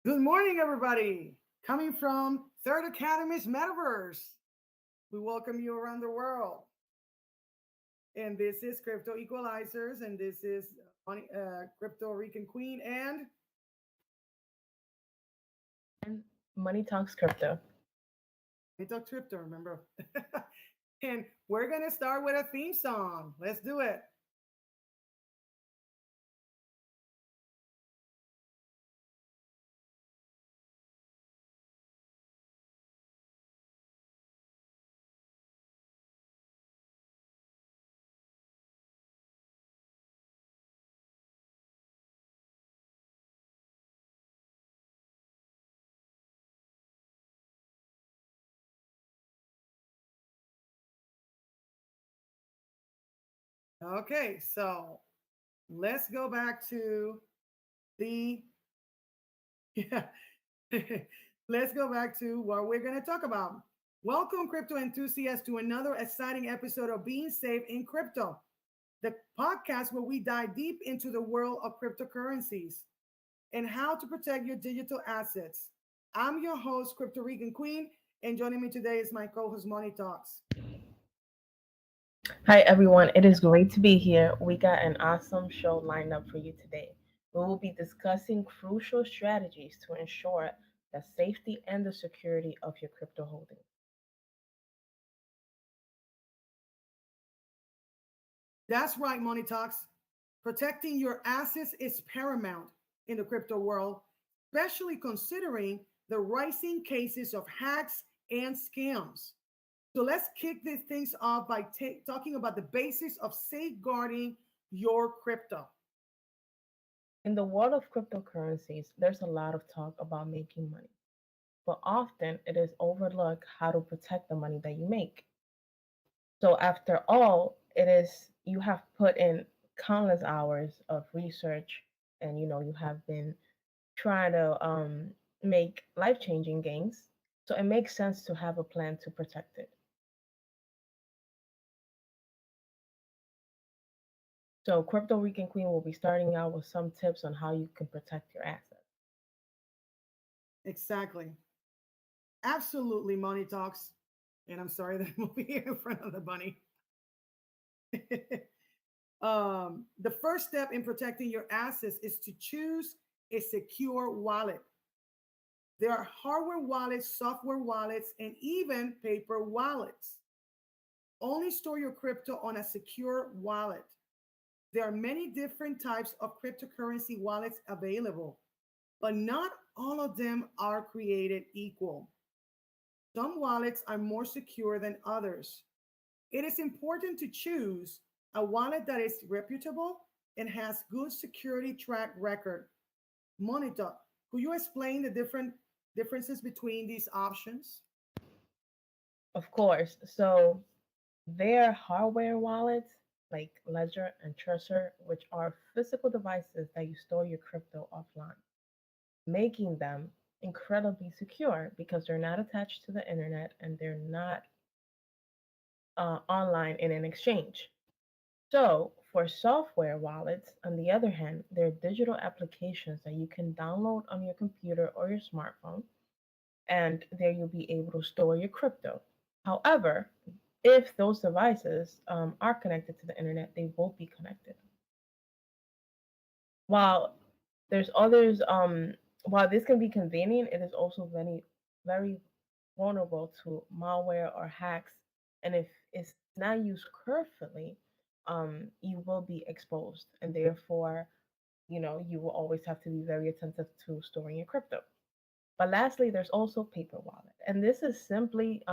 Good morning, everybody. Coming from Third Academy's Metaverse, we welcome you around the world. And this is Crypto Equalizers, and this is Crypto Rican Queen and And Money Talks Crypto. we talk crypto, remember? And we're gonna start with a theme song. Let's do it. Okay, so let's go back to the yeah. Let's go back to what we're going to talk about. Welcome, crypto enthusiasts, to another exciting episode of Being Safe in Crypto, the podcast where we dive deep into the world of cryptocurrencies and how to protect your digital assets. I'm your host, Crypto Rican Queen, and joining me today is my co host, Money Talks. Hi, everyone. It is great to be here. We got an awesome show lined up for you today. We will be discussing crucial strategies to ensure the safety and the security of your crypto holdings. That's right, Money Talks. Protecting your assets is paramount in the crypto world, especially considering the rising cases of hacks and scams. So let's kick these things off by talking about the basics of safeguarding your crypto. In the world of cryptocurrencies, there's a lot of talk about making money, but often it is overlooked how to protect the money that you make. So, after all, it is you have put in countless hours of research and you have been trying to make life changing gains. So it makes sense to have a plan to protect it. So Crypto Week and Queen will be starting out with some tips on how you can protect your assets. Exactly. Absolutely, Money Talks. And I'm sorry that I'm over here in front of the bunny. The first step in protecting your assets is to choose a secure wallet. There are hardware wallets, software wallets, and even paper wallets. Only store your crypto on a secure wallet. There are many different types of cryptocurrency wallets available, but not all of them are created equal. Some wallets are more secure than others. It is important to choose a wallet that is reputable and has good security track record. Monitor, could you explain the differences between these options? Of course. So there are hardware wallets like Ledger and Trezor, which are physical devices that you store your crypto offline, making them incredibly secure because they're not attached to the internet and they're not online in an exchange. So, for software wallets, on the other hand, they're digital applications that you can download on your computer or your smartphone, and there you'll be able to store your crypto. However, if those devices are connected to the internet, they will be connected. While there's others, while this can be convenient, it is also very vulnerable to malware or hacks. And if it's not used carefully, you will be exposed, and therefore, you will always have to be very attentive to storing your crypto. But lastly, there's also paper wallet, and this is simply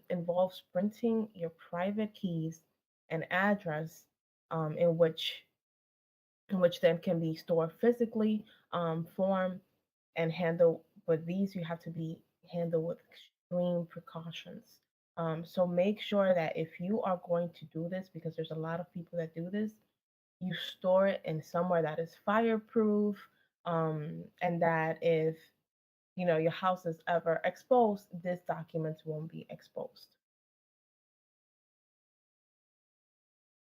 involves printing your private keys and address um, in which which then can be stored physically, form, and handled. But these you have to be handled with extreme precautions. So make sure that if you are going to do this, because there's a lot of people that do this, you store it in somewhere that is fireproof, and that if your house is ever exposed, this document won't be exposed.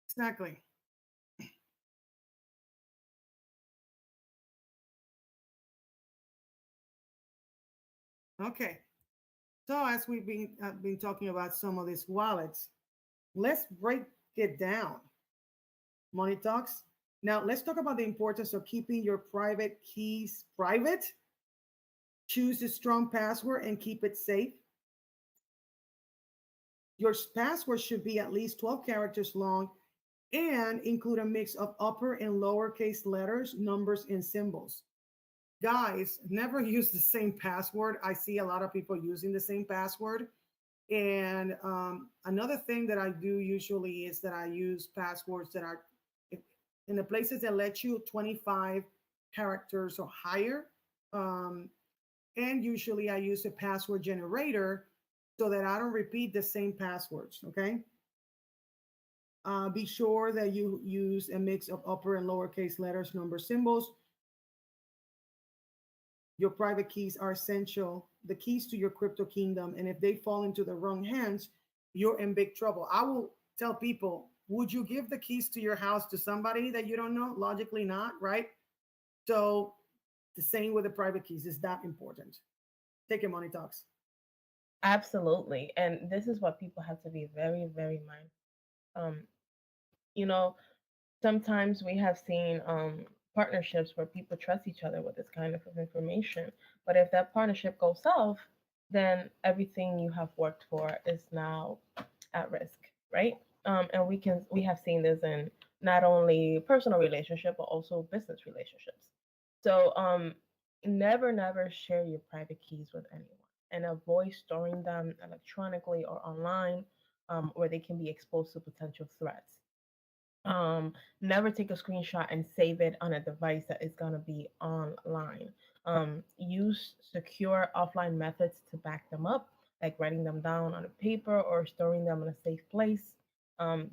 Exactly. Okay. So as we've been talking about some of these wallets, let's break it down. Money talks. Now let's talk about the importance of keeping your private keys private. Choose a strong password and keep it safe. Your password should be at least 12 characters long and include a mix of upper and lowercase letters, numbers, and symbols. Guys, never use the same password. I see a lot of people using the same password. And another thing that I do usually is that I use passwords that are in the places that let you 25 characters or higher. Um, and usually I use a password generator so that I don't repeat the same passwords. Okay. Be sure that you use a mix of upper and lowercase letters, numbers, symbols. Your private keys are essential, the keys to your crypto kingdom. And if they fall into the wrong hands, you're in big trouble. I will tell people, would you give the keys to your house to somebody that you don't know? Logically, not, right? So, the same with the private keys is that important. Take your money talks. Absolutely. And this is what people have to be very, very mindful. You know, sometimes we have seen partnerships where people trust each other with this kind of information. But if that partnership goes south, then everything you have worked for is now at risk, right? And we have seen this in not only personal relationship but also business relationships. So never share your private keys with anyone, and avoid storing them electronically or online, where they can be exposed to potential threats. um Never take a screenshot and save it on a device that is going to be online. Use secure offline methods to back them up, like writing them down on a paper or storing them in a safe place.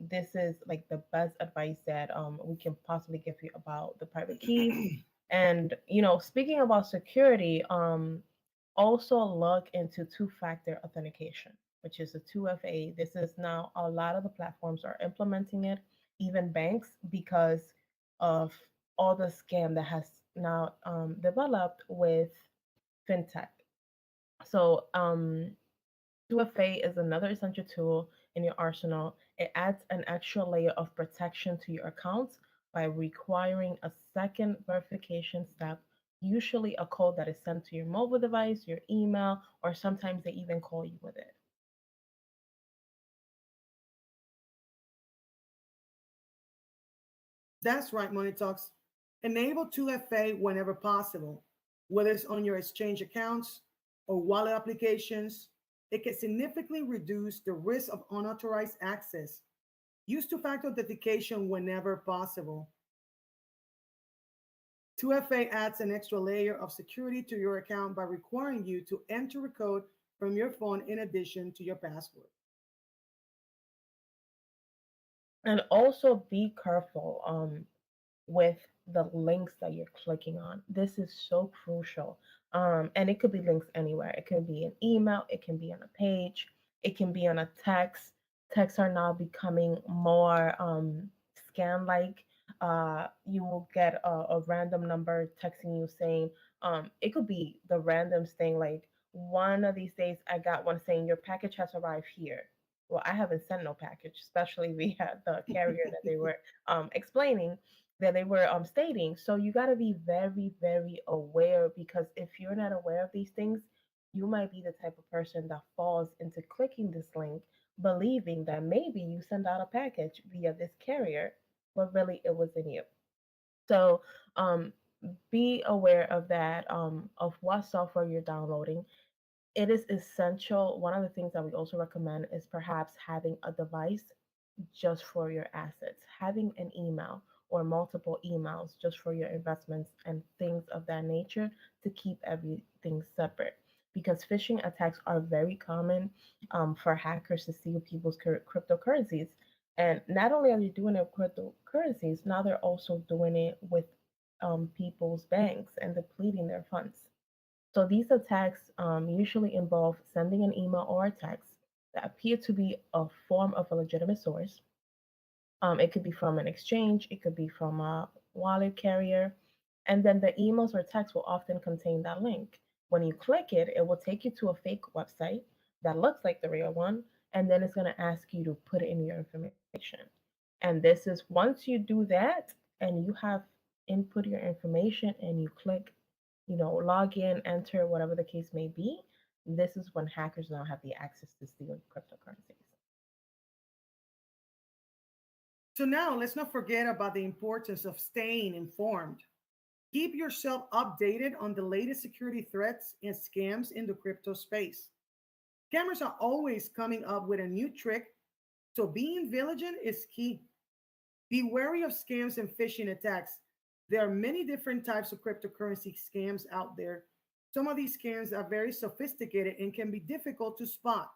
This is like the best advice that we can possibly give you about the private keys. And speaking about security, also look into two-factor authentication, which is a 2FA. This is now a lot of the platforms are implementing it, even banks, because of all the scam that has now developed with fintech. So 2FA is another essential tool in your arsenal. It adds an extra layer of protection to your accounts by requiring a second verification step, usually a code that is sent to your mobile device, your email, or sometimes they even call you with it. That's right, Money Talks. Enable 2FA whenever possible, whether it's on your exchange accounts or wallet applications. It can significantly reduce the risk of unauthorized access. Use two-factor authentication whenever possible. 2FA adds an extra layer of security to your account by requiring you to enter a code from your phone in addition to your password. And also be careful with the links that you're clicking on. This is so crucial. And it could be links anywhere. It can be an email, it can be on a page, it can be on a text. Texts are now becoming more scam like. You will get a random number texting you saying, it could be the randomest thing. Like one of these days, I got one saying, your package has arrived here. Well, I haven't sent no package, especially via the carrier that they were explaining, that they were stating. So you got to be very, very aware, because if you're not aware of these things, you might be the type of person that falls into clicking this link, believing that maybe you send out a package via this carrier, but really it wasn't you. So um, be aware of that, of what software you're downloading. It is essential. One of the things that we also recommend is perhaps having a device just for your assets, having an email or multiple emails just for your investments and things of that nature, to keep everything separate. Because phishing attacks are very common, for hackers to steal people's cryptocurrencies. And not only are they doing it with cryptocurrencies, now they're also doing it with people's banks and depleting their funds. So these attacks usually involve sending an email or a text that appear to be a form of a legitimate source. It could be from an exchange, it could be from a wallet carrier, and then the emails or text will often contain that link. When you click it, it will take you to a fake website that looks like the real one, and then it's going to ask you to put in your information. And this is once you do that and you have input your information and you click, log in, enter, whatever the case may be, this is when hackers now have the access to steal cryptocurrencies. So now let's not forget about the importance of staying informed. Keep yourself updated on the latest security threats and scams in the crypto space. Scammers are always coming up with a new trick, so being vigilant is key. Be wary of scams and phishing attacks. There are many different types of cryptocurrency scams out there. Some of these scams are very sophisticated and can be difficult to spot.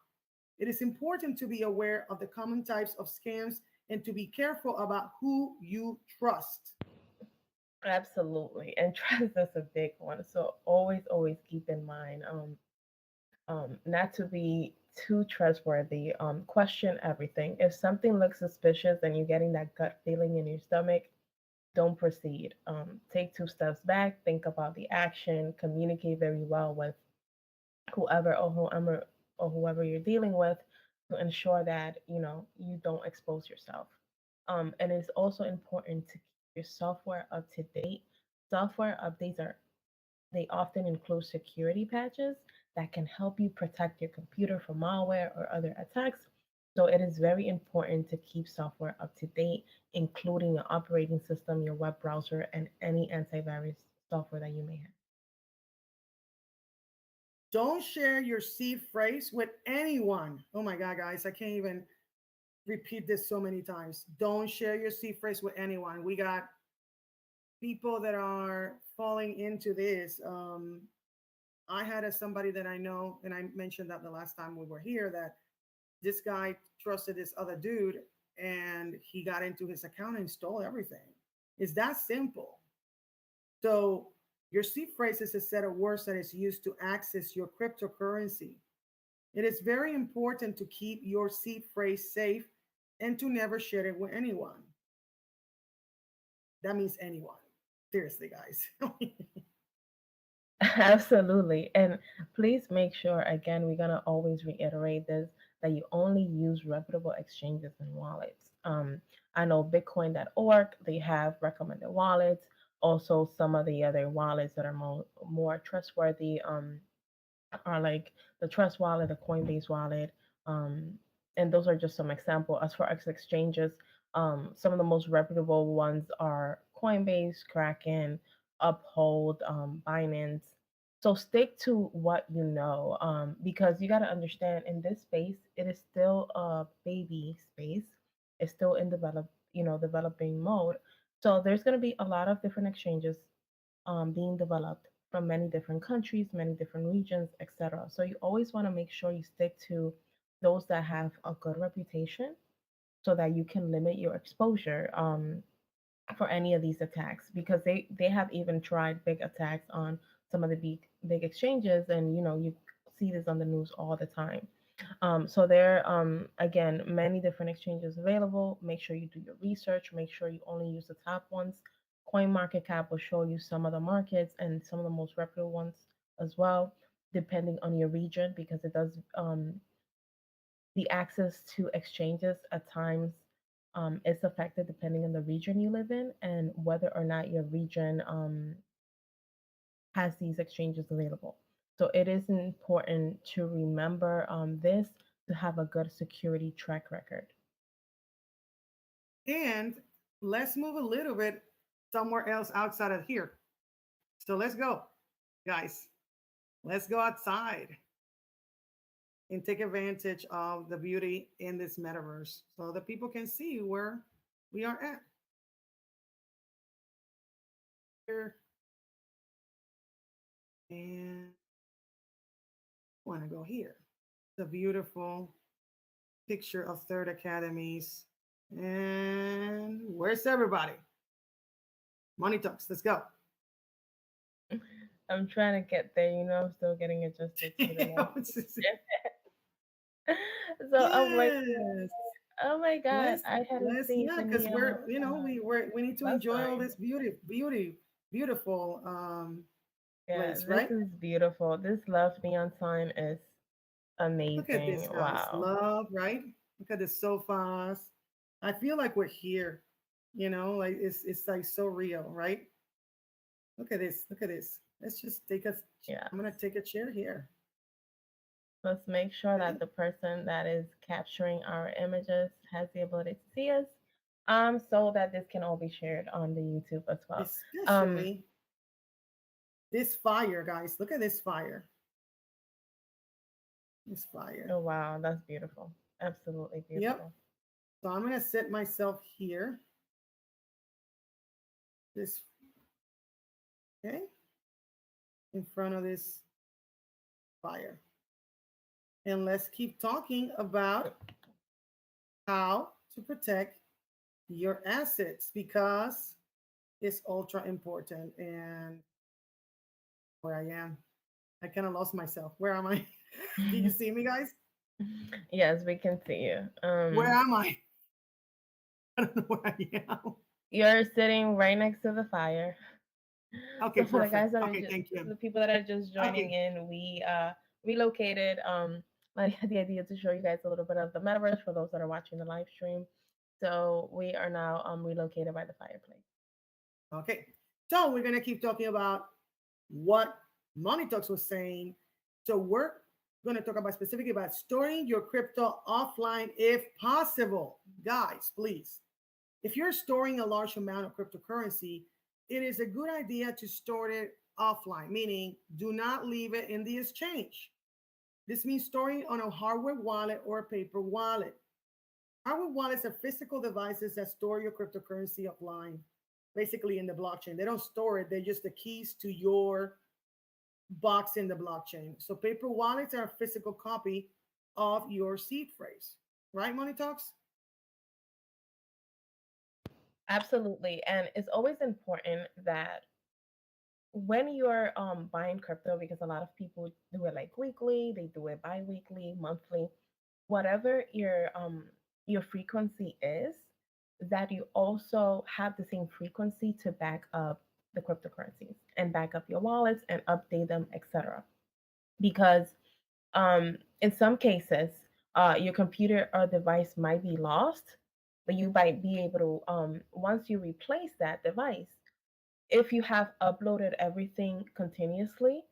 It is important to be aware of the common types of scams and to be careful about who you trust. Absolutely. And trust is a big one. So always keep in mind, not to be too trustworthy. Question everything. If something looks suspicious and you're getting that gut feeling in your stomach, don't proceed. Take two steps back, think about the action, communicate very well with whoever you're dealing with to ensure that you don't expose yourself. And it's also important to keep your software up to date. Software updates are they often include security patches that can help you protect your computer from malware or other attacks. So it is very important to keep software up to date, including your operating system, your web browser, and any antivirus software that you may have. Don't share your seed phrase with anyone. Oh my God, guys, I can't even repeat this so many times. Don't share your seed phrase with anyone. We got people that are falling into this. I had somebody that I know, and I mentioned that the last time we were here, that this guy trusted this other dude and he got into his account and stole everything. It's that simple. So your seed phrase is a set of words that is used to access your cryptocurrency. It is very important to keep your seed phrase safe and to never share it with anyone. That means anyone. Seriously, guys. Absolutely. And please make sure, again, we're going to always reiterate this, that you only use reputable exchanges and wallets. I know Bitcoin.org, they have recommended wallets. Also, some of the other wallets that are more trustworthy. Are like the Trust Wallet, the Coinbase Wallet, um, and those are just some example. As far as exchanges, some of the most reputable ones are Coinbase, Kraken, Uphold, Binance. So stick to what you know, because you got to understand in this space, it is still a baby space. It's still in developing mode. So there's going to be a lot of different exchanges being developed from many different countries, many different regions, etc. So you always want to make sure you stick to those that have a good reputation so that you can limit your exposure for any of these attacks because they have even tried big attacks on some of the big exchanges and you see this on the news all the time. So there again many different exchanges available. Make sure you do your research, make sure you only use the top ones. Coin market cap will show you some of the markets and some of the most reputable ones as well, depending on your region, because it does the access to exchanges at times is affected depending on the region you live in and whether or not your region has these exchanges available. So it is important to remember this to have a good security track record. And let's move a little bit somewhere else outside of here. So let's go, guys. Let's go outside and take advantage of the beauty in this metaverse so that people can see where we are at. Here and want to go here. The beautiful picture of Third Academies. And where's everybody? Money talks. Let's go. I'm trying to get there, I'm still getting adjusted to the navigation. So I'm like, Yes. oh my God, Let's I hadn't seen yeah, any because we need to plus enjoy all sign. this beautiful Yeah, place, this right? is beautiful. This love neon sign is Look at this, amazing. guys. Wow. Love, right? Look at the sofas. I feel like we're here. Like it's like so real, right? Look at this. Look at this. Let's just take a. Yes. I'm gonna take a chair here. Let's make sure Okay. that the person that is capturing our images has the ability to see us, so that this can all be shared on the YouTube as well. Um, Especially this fire, guys. Look at this fire. This fire. oh wow, that's beautiful. Absolutely Yep. beautiful. So I'm gonna set myself here. This okay in front of this fire, and let's keep talking about how to protect your assets because it's ultra important. And where I am, I kind of lost myself. Where am I? Can you see me, guys? Yes, we can see you. Where am I? I don't know where I am. You're sitting right next to the fire. Okay, So for the perfect. guys that are Okay, just thank you. the people that are just joining Okay, in, we relocated. I had the idea to show you guys a little bit of the metaverse for those that are watching the live stream. So we are now relocated by the fireplace. okay. So we're gonna keep talking about what Money Talks was saying. So we're gonna talk about specifically about storing your crypto offline if possible. Guys, please. If you're storing a large amount of cryptocurrency, it is a good idea to store it offline, meaning do not leave it in the exchange. This means storing on a hardware wallet or a paper wallet. Hardware wallets are physical devices that store your cryptocurrency offline, basically in the blockchain. They don't store it, they're just the keys to your box in the blockchain. So paper wallets are a physical copy of your seed phrase, right, Money Talks? Absolutely, and it's always important that when you're buying crypto, because a lot of people do it like weekly, they do it bi-weekly, monthly, whatever your frequency is, that you also have the same frequency to back up the cryptocurrencies and back up your wallets and update them, etc. Because in some cases, your computer or device might be lost, but you might be able to, once you replace that device, if you have uploaded everything continuously,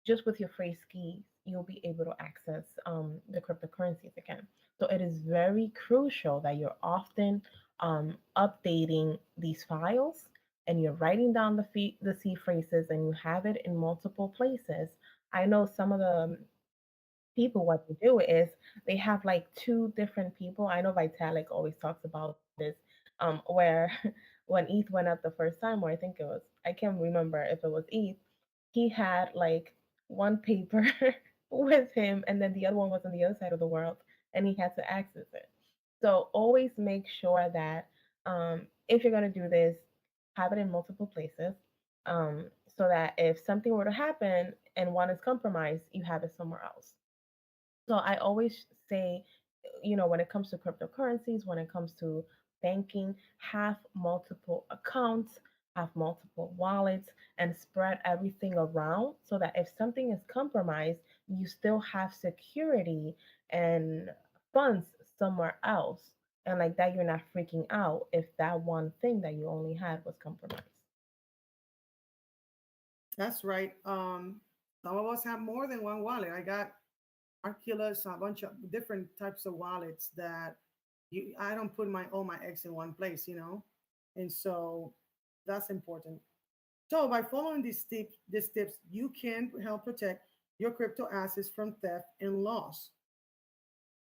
just with your phrase keys, you'll be able to access the cryptocurrencies again. So it is very crucial that you're often updating these files and you're writing down the C phrases and you have it in multiple places. I know some of the people, what they do is they have like two different people. I know Vitalik always talks about this, where when ETH went up the first time, or I think it was, I can't remember if it was ETH, he had like one paper with him, and then the other one was on the other side of the world, and he had to access it. So always make sure that if you're gonna do this, have it in multiple places, so that if something were to happen and one is compromised, you have it somewhere else. So I always say, when it comes to cryptocurrencies, when it comes to banking, have multiple accounts, have multiple wallets, and spread everything around so that if something is compromised, you still have security and funds somewhere else. And like that, you're not freaking out if that one thing that you only had was compromised. That's right. Some of us have more than one wallet. I got Arculus, a bunch of different types of wallets that I don't put my all my eggs in one place. And so that's important. So by following these tips, you can help protect your crypto assets from theft and loss.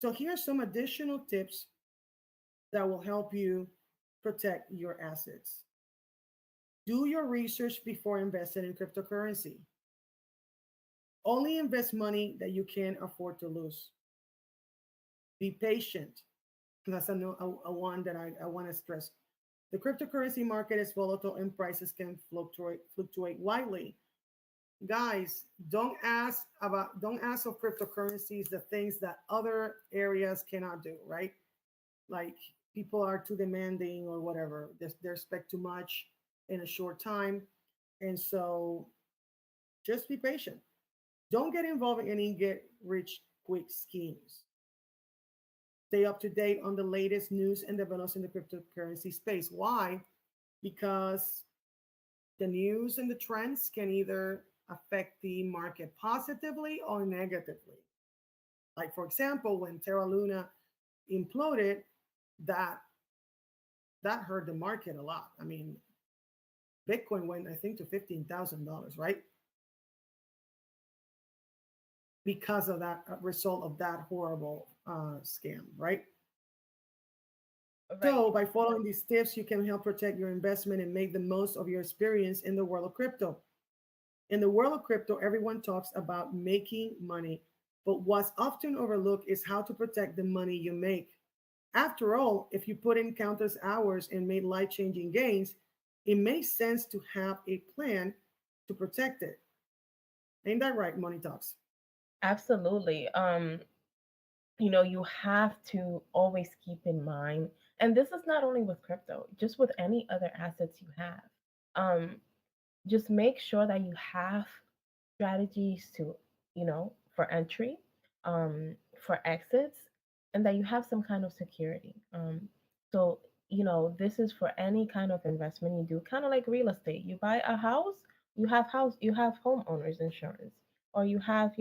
So here are some additional tips that will help you protect your assets. Do your research before investing in cryptocurrency. Only invest money that you can afford to lose. Be patient. That's a one that I want to stress. The cryptocurrency market is volatile and prices can fluctuate widely. Guys, don't ask of cryptocurrencies the things that other areas cannot do, right? Like people are too demanding or whatever. They expect too much in a short time. And so Just be patient. Don't get involved in any get rich quick schemes. Stay up to date on the latest news and developments in the cryptocurrency space. Why? Because the news and the trends can either affect the market positively or negatively. Like, for example, when Terra Luna imploded, that that hurt the market a lot. I mean, Bitcoin went, I think, to $15,000, right? Because of that result of that horrible scam, right? Right. So, by following these tips, you can help protect your investment and make the most of your experience in the world of crypto. In the world of crypto, everyone talks about making money, but what's often overlooked is how to protect the money you make. After all, if you put in countless hours and made life changing gains, it makes sense to have a plan to protect it. Ain't that right, Money Talks? Absolutely. You have to always keep in mind, and this is not only with crypto, just with any other assets you have. Um, just make sure that you have strategies to, for entry, for exits, and that you have some kind of security. So, this is for any kind of investment you do, kind of like real estate. You buy a house, you have homeowners insurance, or you have,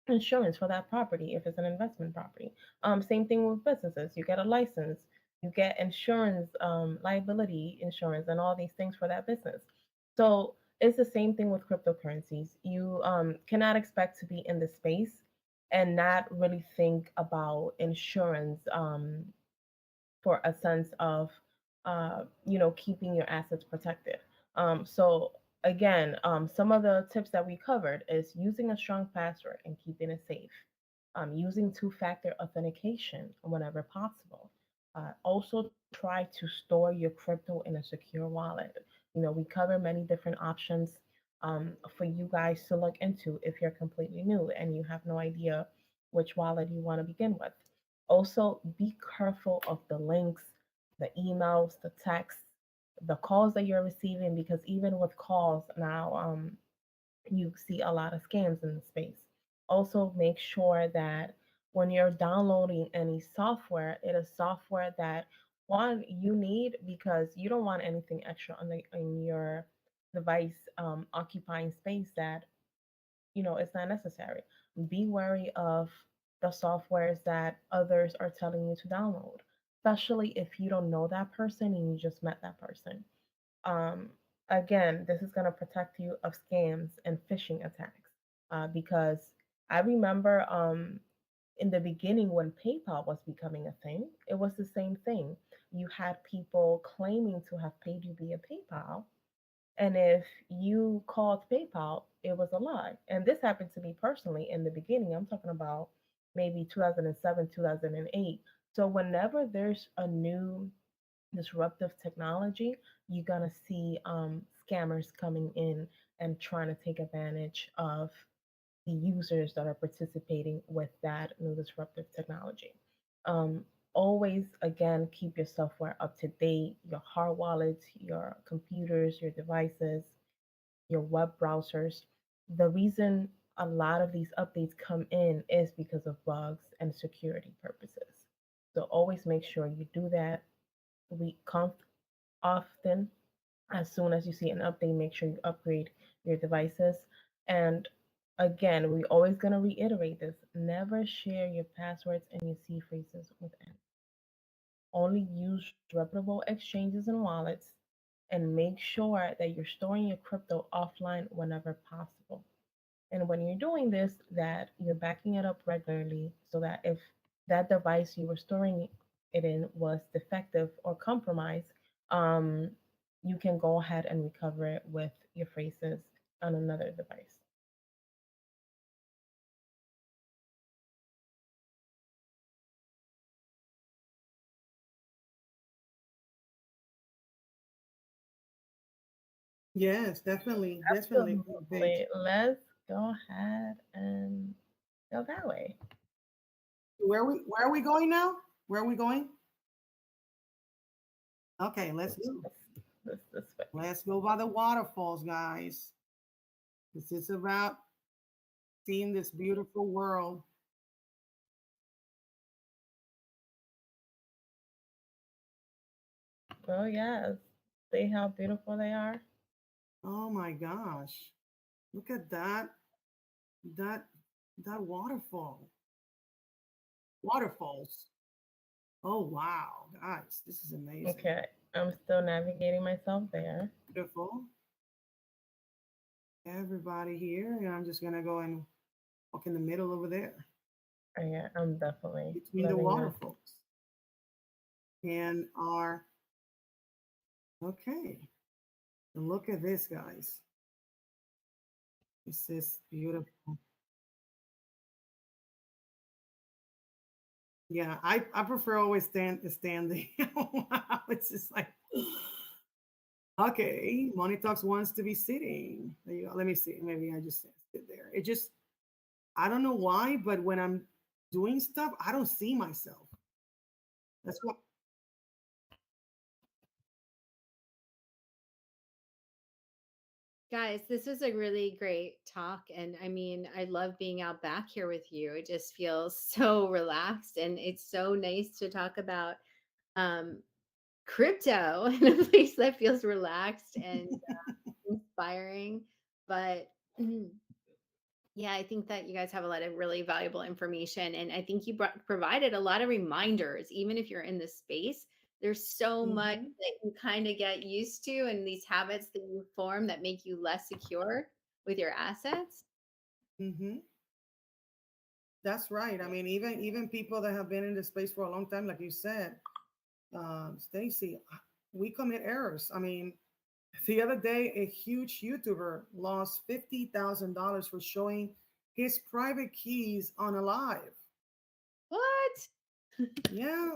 insurance for that property if it's an investment property. Same thing with businesses. You get a license, you get insurance, liability insurance, and all these things for that business. So it's the same thing with cryptocurrencies. You cannot expect to be in the space and not really think about insurance for a sense of keeping your assets protected. So again, some of the tips that we covered is using a strong password and keeping it safe, using two-factor authentication whenever possible. Also try to store your crypto in a secure wallet. We cover many different options for you guys to look into if you're completely new and you have no idea which wallet you want to begin with. Also, be careful of the links, the emails, the texts, the calls that you're receiving, because even with calls now, you see a lot of scams in the space. Also, make sure that when you're downloading any software, it is software that one you need, because you don't want anything extra on in your device occupying space that it's not necessary. Be wary of the softwares that others are telling you to download, especially if you don't know that person and you just met that person. um, Again, this is going to protect you of scams and phishing attacks, because I remember in the beginning when PayPal was becoming a thing, it was the same thing. You had people claiming to have paid you via PayPal, and if you called PayPal, it was a lie. And this happened to me personally in the beginning. I'm talking about maybe 2007, 2008. So whenever there's a new disruptive technology, you're gonna see scammers coming in and trying to take advantage of the users that are participating with that new disruptive technology. Um, Always, again, keep your software up to date, your hard wallets, your computers, your devices, your web browsers. The reason a lot of these updates come in is because of bugs and security purposes. So always make sure you do that. We often, as soon as you see an update, make sure you upgrade your devices. And again, we always going to reiterate this: never share your passwords and your C phrases with anyone. Only use reputable exchanges and wallets, and make sure that you're storing your crypto offline whenever possible. And when you're doing this, that you're backing it up regularly, so that if that device you were storing it in was defective or compromised, um, you can go ahead and recover it with your phrases on another device. Yes, definitely, definitely, Paige. Absolutely. Let's go ahead and go that way. Where are we going now? Where are we going? Okay, let's go. This way. Let's go by the waterfalls, guys. This is about seeing this beautiful world. Oh yes. See how beautiful they are? Oh my gosh. Look at that. That that waterfall. Waterfalls. Oh wow, guys, this is amazing. Okay. I'm still navigating myself there. Beautiful. Everybody here, and I'm just gonna go and walk in the middle over there Oh, yeah, I'm definitely between the loving this. waterfalls. And our okay. And look at this, guys. This is beautiful. Yeah, I prefer always standing. Wow, it's just like okay. Money Talks wants to be sitting. There you go. Let me see. Maybe I just sit there. It just I don't know why, but when I'm doing stuff, I don't see myself. That's what. Guys, this was a really great talk. And I mean, I love being out back here with you. It just feels so relaxed. And it's so nice to talk about um, crypto in a place that feels relaxed and inspiring. But yeah, I think that you guys have a lot of really valuable information. And I think you provided a lot of reminders, even if you're in this space. There's so much Hmm. that you kind of get used to, and these habits that you form that make you less secure with your assets. Hmm. That's right. I mean, even people that have been in the space for a long time, like you said, Stacy, we commit errors. I mean, the other day, a huge YouTuber lost $50,000 for showing his private keys on a live. What? Yeah,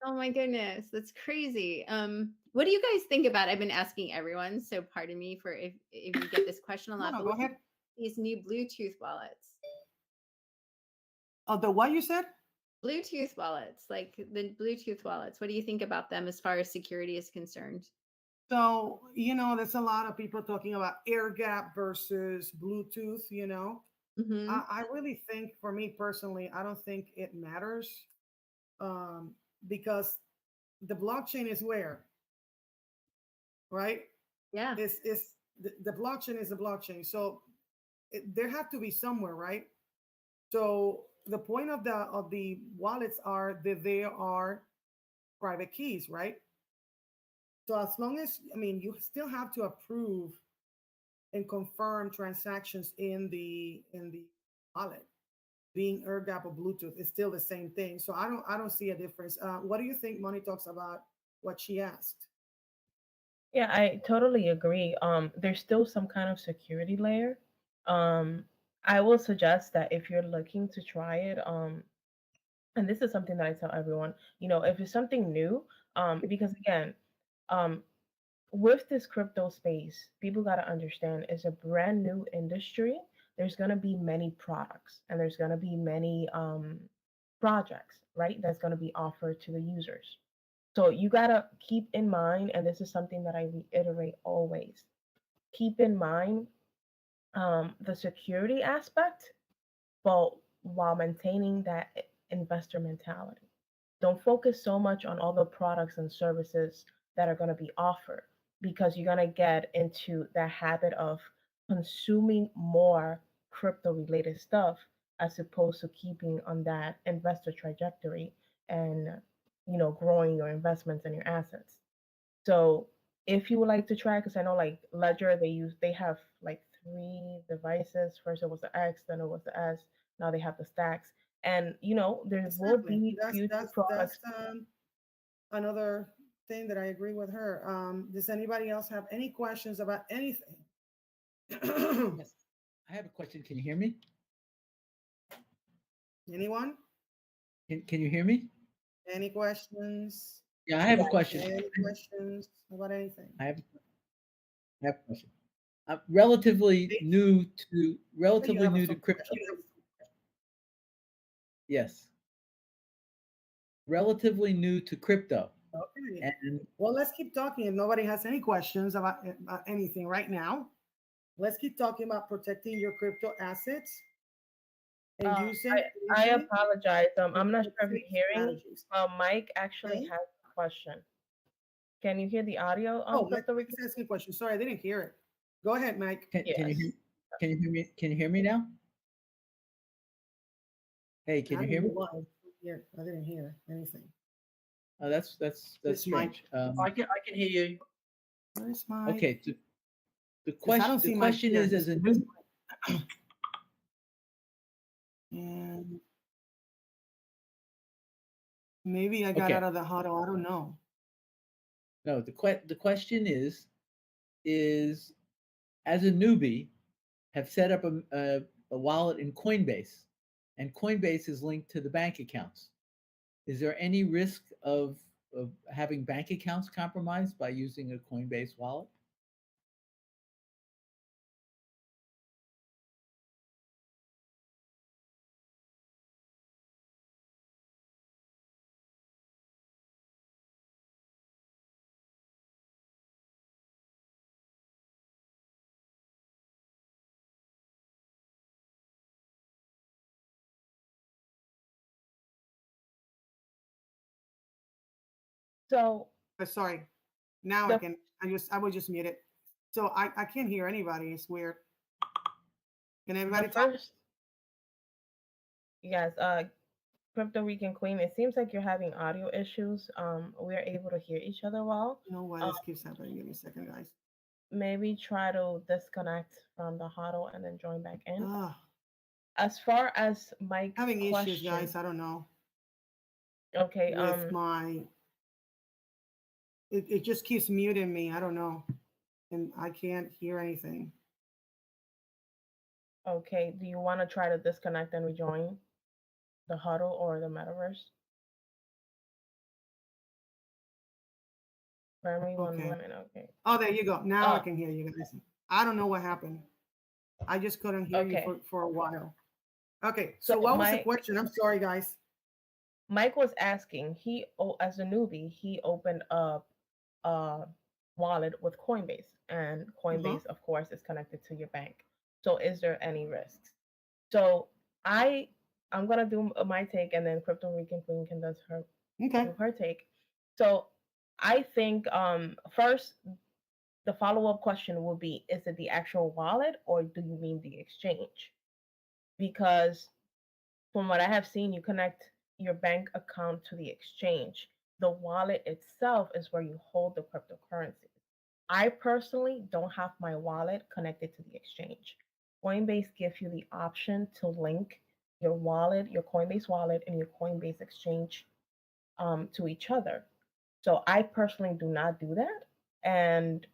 Oh my goodness, that's crazy. What do you guys think about? I've been asking everyone, so pardon me for if you get this question a no, lot, no, but go what ahead. these new Bluetooth wallets? Oh, the what you said? Bluetooth wallets, like the Bluetooth wallets. What do you think about them as far as security is concerned? So, there's a lot of people talking about air gap versus Bluetooth, Hmm. I really think, for me personally, I don't think it matters um, because the blockchain is where, right? Yeah. It's the blockchain is the blockchain. So there have to be somewhere, right? So the point of the wallets are that they are private keys, right? So as long as I mean, you still have to approve and confirm transactions in the wallet. Being air gap or Bluetooth is still the same thing. So I don't see a difference. What do you think Money talks about what she asked? Yeah, I totally agree. There's still some kind of security layer. Um, I will suggest that if you're looking to try it, and this is something that I tell everyone, if it's something new, because again, um, with this crypto space, people got to understand it's a brand new industry. There's going to be many products and there's going to be many projects, right? That's going to be offered to the users. So you got to keep in mind, and this is something that I reiterate always, keep in mind the security aspect, but while maintaining that investor mentality. Don't focus so much on all the products and services that are going to be offered because you're going to get into the habit of consuming more crypto related stuff as opposed to keeping on that investor trajectory and growing your investments and your assets. So if you would like to try, because I know like Ledger, they have like three devices. First it was the X, then it was the S. Now they have the stacks, and there will Exactly. be That's future that's products. that's another thing that I agree with her. Does anybody else have any questions about anything? Yes, I have a question. Can you hear me? Anyone? Can you hear me? Any questions? Yeah, I have a Yeah. question. Any questions about anything? I have a question. Relatively Please. new You have to some crypto. questions. Yes, relatively new to crypto. Okay. And Well, let's keep talking. If nobody has any questions about anything right now, Let's keep talking about protecting your crypto assets and Um, I using apologize. I'm not sure if protection you're hearing me. strategies. Mike actually Okay. has a question. Can you hear the audio Oh, on Crypto Mike Rico? is asking a question. Sorry, I didn't hear it. Go ahead, Mike. Can you Yes. hear? Can you hear me? Can you hear me now? Hey, can I you don't hear know me? why. Yeah, I didn't hear anything. Oh, that's This Mike. strange. I can hear you. Where's Mike? Okay. The Because I question don't the see Mike question here. is, as a Where's new. Mike? And maybe I got out Okay. of the huddle. I don't know. No, the question is, as a newbie, have set up a wallet in Coinbase, and Coinbase is linked to the bank accounts. Is there any risk of having bank accounts compromised by using a Coinbase wallet? So Sorry. Now I the can. I was just muted. So I can't hear anybody. It's weird. Can the everybody talk? first, yes, Crypto Rican Queen. It seems like you're having audio issues. We're able to hear each other well. You know why Um, this keeps happening? Give me a second, guys. maybe try to disconnect from the huddle and then join back in. Ah, As far as Mike's having issues, question, guys. I don't know okay, with my. It just keeps muting me. I don't know, and I can't hear anything. okay, do you want to try to disconnect and rejoin the huddle or the metaverse? Bear me one Okay. moment, okay. Oh, there you go. Now I Oh, can hear you guys. I don't know what happened. I just couldn't hear you okay. for a while. Okay. So So what was the Mike question? I'm sorry, guys. Mike was asking, as a newbie, he opened up a wallet with Coinbase, and Uh huh. Coinbase, of course, is connected to your bank. So, is there any risks? So, I I'm gonna do my take, and then Crypto Rican Queen can Okay. do her take. So, I think first the follow up question will be: is it the actual wallet, or do you mean the exchange? Because from what I have seen, you connect your bank account to the exchange. The wallet itself is where you hold the cryptocurrency. I personally don't have my wallet connected to the exchange. Coinbase gives you the option to link your wallet, your Coinbase wallet, and your Coinbase exchange to each other. So I personally do not do that, and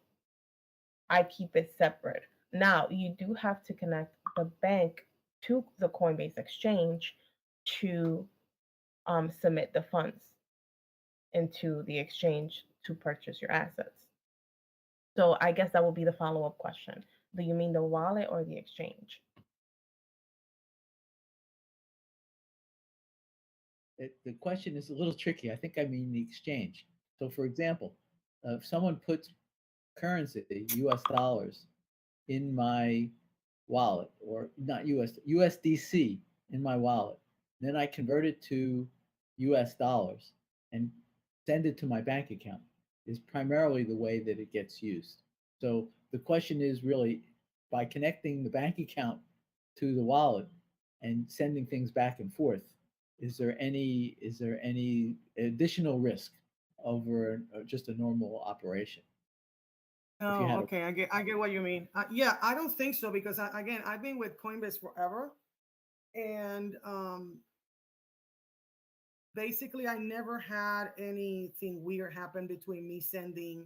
I keep it separate. Now, you do have to connect the bank to the Coinbase exchange to submit the funds into the exchange to purchase your assets. So I guess that will be the follow up question. Do you mean the wallet or the exchange? The question is a little tricky. I think I mean the exchange. So, for example, if someone puts currency, U.S. dollars, in my wallet, or not USDC in my wallet, then I convert it to U.S. dollars and send it to my bank account, is primarily the way that it gets used. So the question is really, by connecting the bank account to the wallet and sending things back and forth, is there any additional risk over just a normal operation? If you Oh, had a okay. I get what you mean. Yeah, I don't think so because again, I've been with Coinbase forever, and basically, I never had anything weird happen between me sending,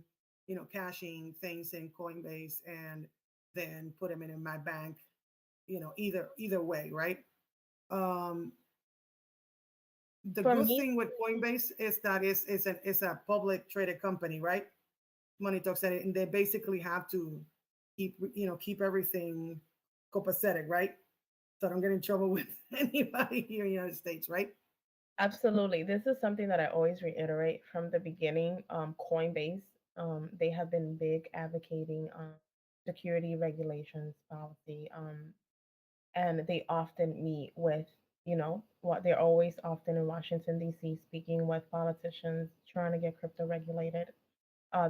cashing things in Coinbase and then put them in my bank. Either way, right? Um, the For good me, thing with Coinbase is that it's a public traded company, right? Money Talk said it, and they basically have to keep everything copacetic, right? So I don't get in trouble with anybody here in the United States, right? absolutely. This is something that I always reiterate from the beginning. Coinbase, they have been big advocating security regulations policy. And they often meet with, what they're always often in Washington, D.C., speaking with politicians trying to get crypto regulated.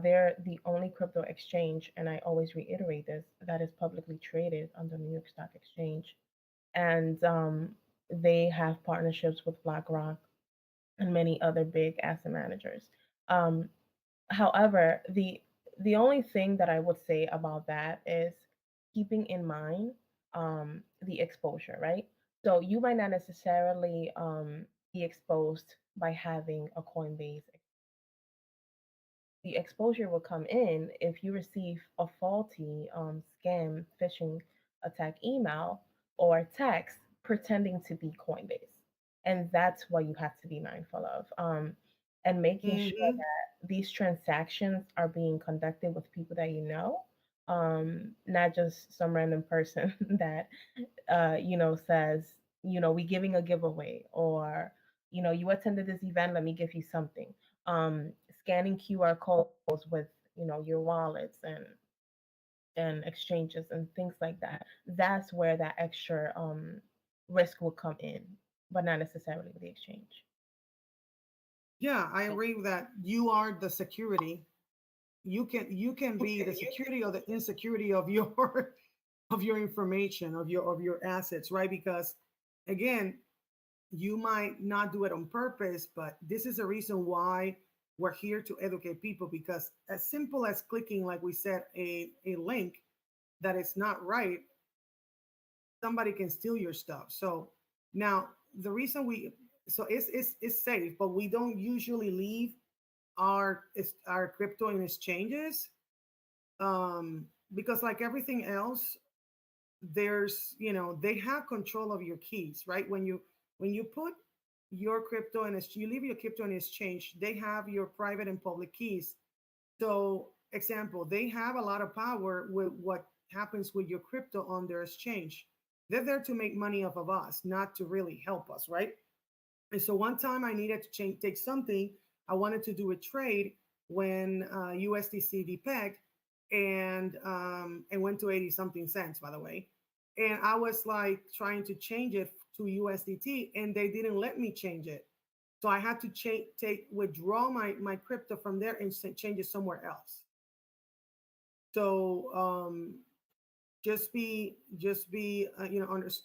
They're the only crypto exchange, and I always reiterate this, that is publicly traded on the New York Stock Exchange. And they have partnerships with BlackRock and many other big asset managers. Um, However, the only thing that I would say about that is keeping in mind the exposure, right? So you might not necessarily be exposed by having a Coinbase. The exposure will come in if you receive a faulty scam phishing attack email or text pretending to be Coinbase. And that's what you have to be mindful of. And making sure Mm-hmm. that these transactions are being conducted with people that you know, not just some random person that says, we giving a giveaway, or, you attended this event, let me give you something. Scanning QR codes with, your wallets and exchanges and things like that. That's where that extra risk will come in, but not necessarily with the exchange. Yeah, I agree with that. You are the security. You can be the security or the insecurity of your of your information, of your assets, right? Because again, you might not do it on purpose, but this is a reason why we're here to educate people, because as simple as clicking, like we said, a link that is not right, somebody can steal your stuff. So now the reason so it's safe, but we don't usually leave our crypto in exchanges, because like everything else, they have control of your keys, right? When you put your crypto you leave your crypto in exchange, they have your private and public keys. So example, they have a lot of power with what happens with your crypto on their exchange. They're there to make money off of us, not to really help us, right? And so one time I needed to take something. I wanted to do a trade when USDC depegged and went to 80 something cents, by the way. And I was like trying to change it to USDT, and they didn't let me change it. So I had to withdraw my crypto from there and change it somewhere else. So just be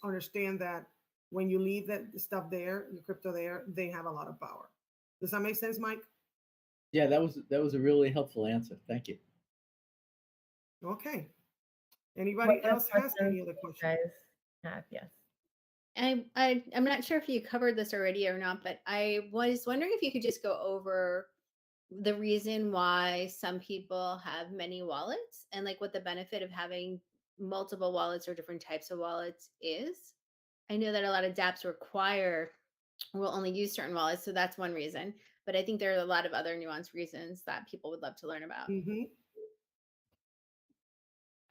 understand that when you leave that stuff there, your crypto there, they have a lot of power. Does that make sense, Mike? Yeah, that was a really helpful answer. Thank you. Okay. What Anybody other else has questions any other do you question? guys have? Yes. I'm not sure if you covered this already or not, but I was wondering if you could just go over the reason why some people have many wallets and like what the benefit of having multiple wallets or different types of wallets is. I know that a lot of dApps require will only use certain wallets, so that's one reason. But I think there are a lot of other nuanced reasons that people would love to learn about. Mm-hmm.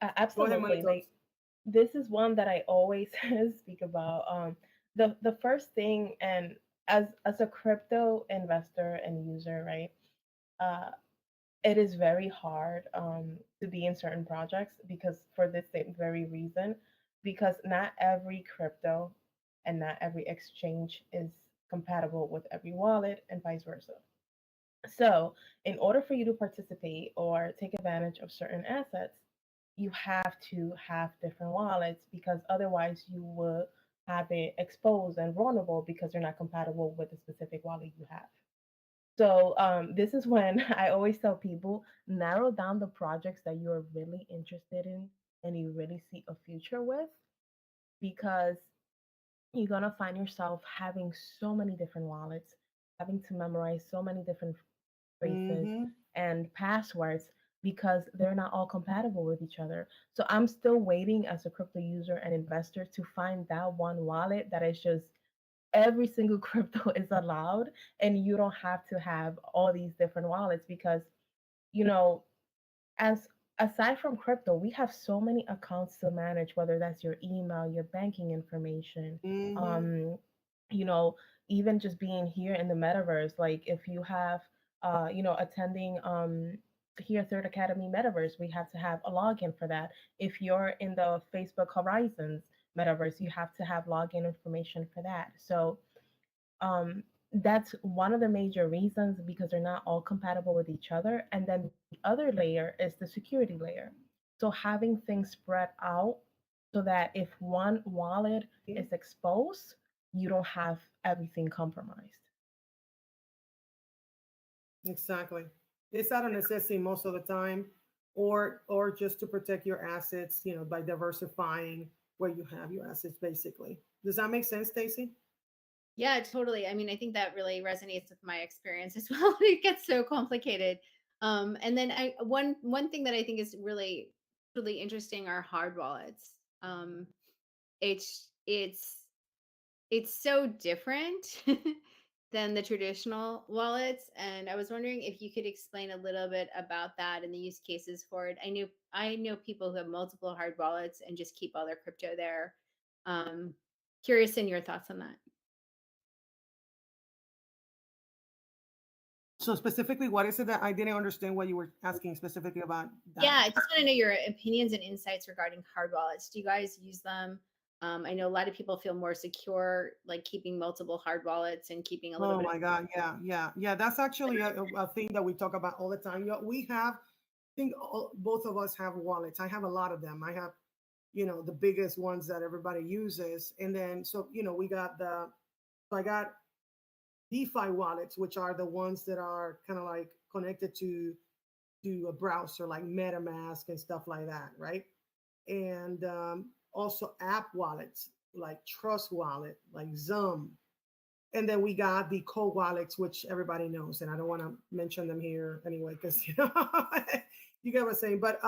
Go ahead, Absolutely. Monica. Like, this is one that I always speak about. The first thing, and as a crypto investor and user, right? Uh, it is very hard to be in certain projects because for this very reason, because not every crypto and not every exchange is compatible with every wallet and vice versa. So, in order for you to participate or take advantage of certain assets, you have to have different wallets because otherwise you will have it exposed and vulnerable because they're not compatible with the specific wallet you have. So this is when I always tell people narrow down the projects that you're really interested in and you really see a future with, because you're gonna find yourself having so many different wallets, having to memorize so many different phrases Mm-hmm. and passwords because they're not all compatible with each other. So I'm still waiting as a crypto user and investor to find that one wallet that is just every single crypto is allowed and you don't have to have all these different wallets because you know as aside from crypto we have so many accounts to manage, whether that's your email, your banking information, Mm-hmm. um you know even just being here in the metaverse, like if you have attending here through the Academy Metaverse, we have to have a login for that. If you're in the Facebook Horizons Metaverse, you have to have login information for that. So um, that's one of the major reasons, because they're not all compatible with each other. And then the other layer is the security layer. So having things spread out so that if one wallet is exposed, you don't have everything compromised. Exactly. It's out of necessity most of the time, or just to protect your assets, by diversifying where you have your assets, basically. Does that make sense, Stacy? Yeah, totally. I mean, I think that really resonates with my experience as well. It gets so complicated. And then one thing that I think is really interesting are hard wallets. It's so different than the traditional wallets, and I was wondering if you could explain a little bit about that and the use cases for it. I know people who have multiple hard wallets and just keep all their crypto there. Um, Curious in your thoughts on that. So specifically, what is it that I didn't understand what you were asking specifically about Yeah, that? I just want to know your opinions and insights regarding hard wallets. Do you guys use them? I know a lot of people feel more secure, like keeping multiple hard wallets and keeping a little Oh bit of. my God. Yeah, yeah, yeah. That's actually a thing that we talk about all the time. We have, I think both of us have wallets. I have a lot of them. I have, the biggest ones that everybody uses. And then, so, we got so I got DeFi wallets, which are the ones that are kind of like connected to a browser like MetaMask and stuff like that, right? And also app wallets like Trust Wallet, like Zum. And then we got the cold wallets, which everybody knows, and I don't want to mention them here anyway, because you get what I'm saying. But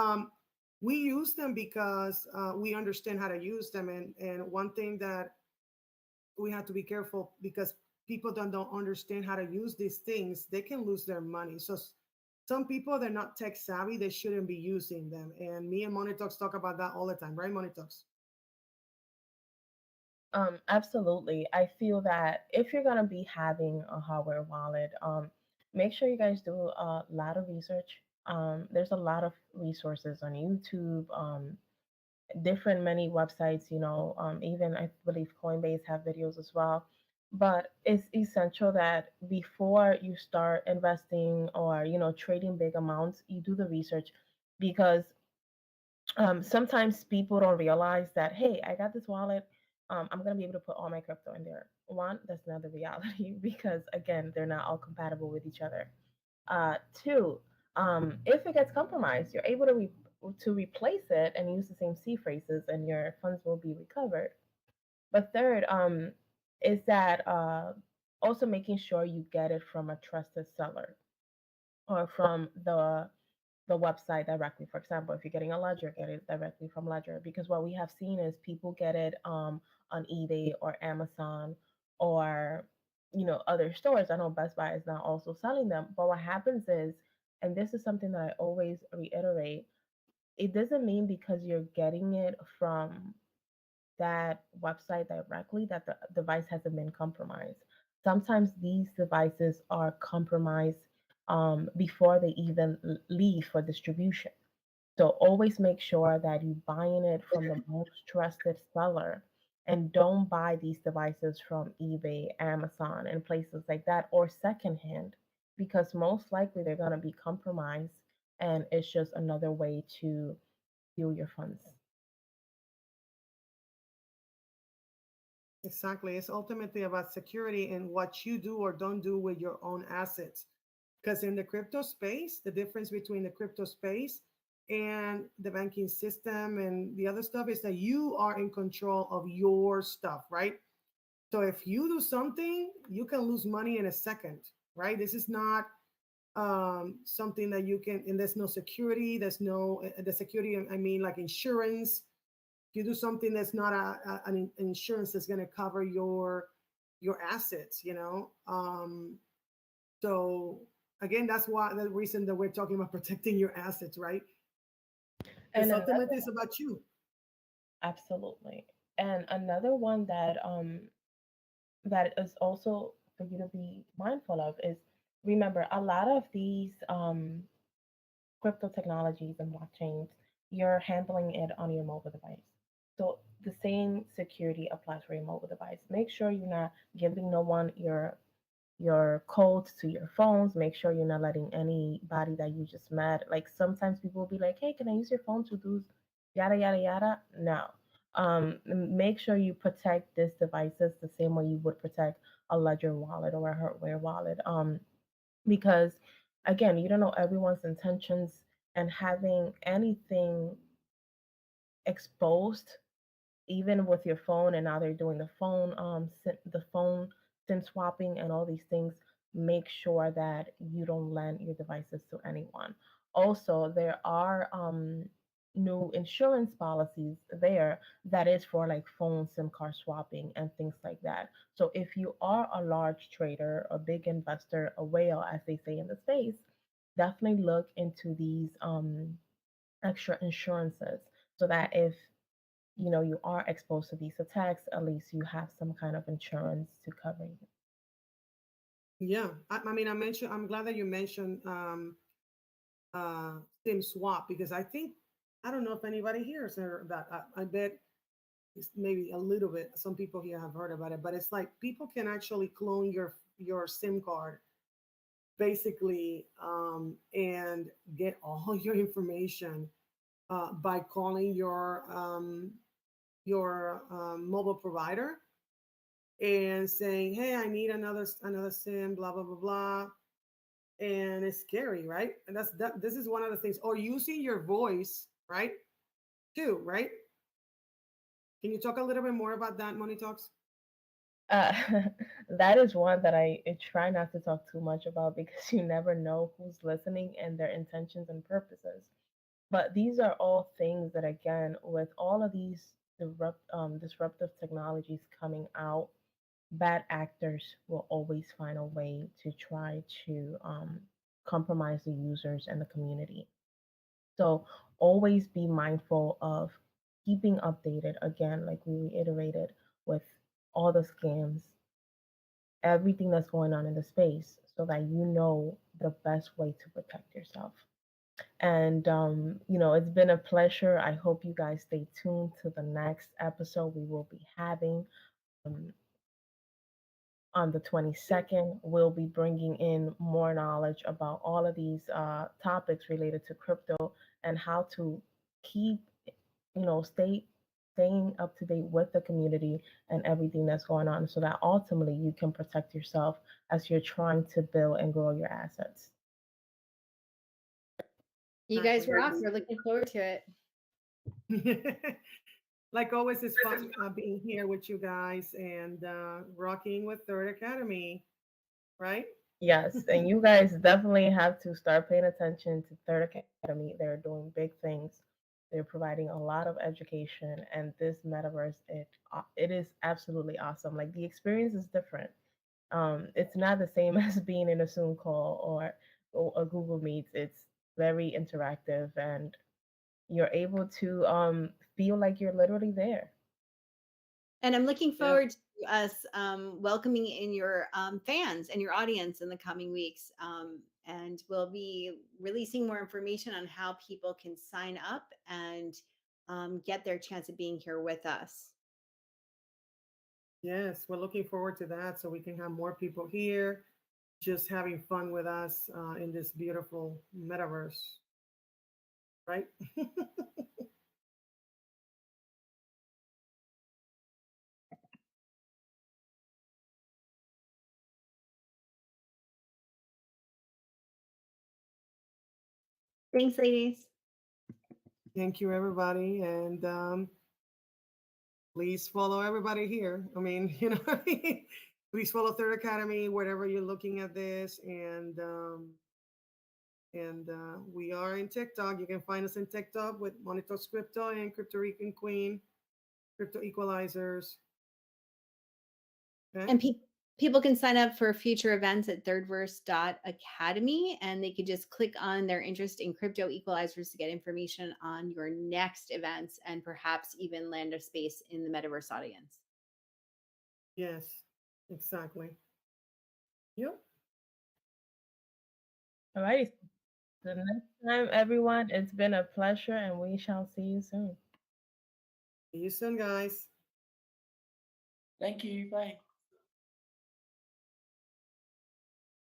we use them because we understand how to use them, and one thing that we have to be careful, because people don't understand how to use these things, they can lose their money. So some people, they're not tech savvy, they shouldn't be using them. And me and Money Talks talk about that all the time, right, Money Talks? Absolutely. I feel that if you're gonna be having a hardware wallet, make sure you guys do a lot of research. There's a lot of resources on YouTube, different many websites, even I believe Coinbase have videos as well. But it's essential that before you start investing or, trading big amounts, you do the research, because sometimes people don't realize that, hey, I got this wallet. I'm going to be able to put all my crypto in there. One, that's not the reality because, again, they're not all compatible with each other. Two, if it gets compromised, you're able to replace it and use the same C phrases, and your funds will be recovered. But third, is that also making sure you get it from a trusted seller or from the website directly. For example, if you're getting a ledger, get it directly from Ledger. Because what we have seen is people get it on eBay or Amazon or other stores. I know Best Buy is now also selling them. But what happens is, and this is something that I always reiterate, it doesn't mean because you're getting it from that website directly that the device hasn't been compromised. Sometimes these devices are compromised before they even leave for distribution. So always make sure that you're buying it from the most trusted seller, and don't buy these devices from eBay, Amazon, and places like that, or secondhand, because most likely they're going to be compromised, and it's just another way to steal your funds. Exactly. It's ultimately about security and what you do or don't do with your own assets. Because in the crypto space, the difference between the crypto space and the banking system and the other stuff is that you are in control of your stuff, right? So if you do something, you can lose money in a second, right? This is not something that you can, and there's no security. There's no, the security, I mean, like insurance. You do something that's not an insurance that's going to cover your assets, so again, that's why the reason that we're talking about protecting your assets, right? And Because another, ultimately it's about you. absolutely. And another one that is also for you to be mindful of is, remember, a lot of these crypto technologies and blockchains, you're handling it on your mobile device. So the same security applies for your mobile device. Make sure you're not giving no one your codes to your phones. Make sure you're not letting anybody that you just met. Like sometimes people will be like, "Hey, can I use your phone to do yada yada yada?" No. Make sure you protect these devices the same way you would protect a Ledger wallet or a hardware wallet. Because again, you don't know everyone's intentions, and having anything exposed even with your phone, and now they're doing the phone sim swapping and all these things. Make sure that you don't lend your devices to anyone. Also, there are new insurance policies there that is for like phone sim card swapping and things like that. So if you are a large trader, a big investor, a whale as they say in the space, definitely look into these extra insurances, so that if you are exposed to these attacks, at least you have some kind of insurance to cover you. Yeah, I mean, I'm glad that you mentioned sim swap, because I think, I don't know if anybody here has heard of that. I bet it's maybe a little bit. Some people here have heard about it, but it's like people can actually clone your SIM card basically, and get all your information by calling your mobile provider and saying, "Hey, I need another SIM," blah blah blah blah, and it's scary, right? And this is one of the things. Or using your voice, right? Too, right? Can you talk a little bit more about that, Money Talks? Uh, that is one that I try not to talk too much about because you never know who's listening and their intentions and purposes. But these are all things that, again, with all of these disruptive technologies coming out, bad actors will always find a way to try to compromise the users and the community. So always be mindful of keeping updated, again, like we reiterated, with all the scams, everything that's going on in the space, so that you know the best way to protect yourself. And, it's been a pleasure. I hope you guys stay tuned to the next episode we will be having. Um, on the 22nd, we'll be bringing in more knowledge about all of these topics related to crypto and how to keep, staying up to date with the community and everything that's going on, so that ultimately you can protect yourself as you're trying to build and grow your assets. You guys rock. We're looking forward to it. Like always, it's fun being here with you guys and rocking with Third Academy, right? Yes, and you guys definitely have to start paying attention to Third Academy. They're doing big things. They're providing a lot of education, and this metaverse, it is absolutely awesome. Like the experience is different. It's not the same as being in a Zoom call or a Google Meets. It's very interactive, and you're able to feel like you're literally there. And I'm looking Yeah. forward to us welcoming in your fans and your audience in the coming weeks. And we'll be releasing more information on how people can sign up and get their chance of being here with us. Yes, we're looking forward to that, so we can have more people here just having fun with us in this beautiful metaverse, right? Thanks, ladies. Thank you, everybody. And please follow everybody here. I mean, what I mean? Please follow Third Academy, wherever you're looking at this. And we are in TikTok. You can find us in TikTok with Monitor Crypto and Crypto Rican Queen, Crypto Equalizers. Okay. And people can sign up for future events at thirdverse.academy, and they could just click on their interest in crypto equalizers to get information on your next events and perhaps even land a space in the metaverse audience. Yes, exactly. Yep. All righty. The next time, everyone, it's been a pleasure, and we shall see you soon. See you soon, guys. Thank you. Bye.